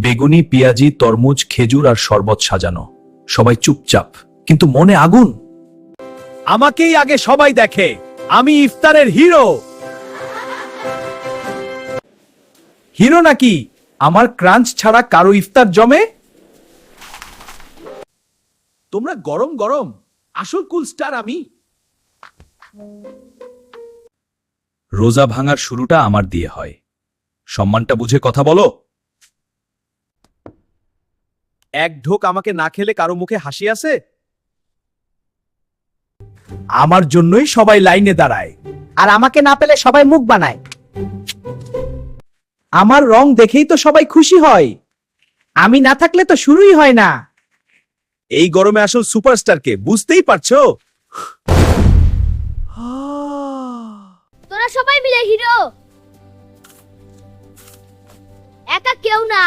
বেগুনি, পেঁয়াজি, তরমুজ, খেজুর আর শরবত সাজানো। সবাই চুপচাপ, কিন্তু মনে আগুন। আমাকেই আগে সবাই দেখে, আমি ইফতারের হিরো। হিরো নাকি? আমার ক্রাঞ্চ ছাড়া কারো ইফতার জমে? তোমরা গরম গরম, আসল কুল স্টার আমি। রোজা ভাঙার শুরুটা আমার দিয়ে হয়। সম্মানটা বুঝে কথা বলো। এক ঢোক আমাকে না খেলে কারো মুখে হাসি আছে? আমার জন্যই সবাই লাইনে দাঁড়ায়। আর আমাকে না পেলে সবাই মুখ বানায়। আমার রং দেখেই তো সবাই খুশি হয়। আমি না থাকলে তো শুরুই হয় না। এই গরমে আসল সুপারস্টারকে বুঝতেই পারছো? তোরা সবাই মিলে হিরো, একা কেউ না।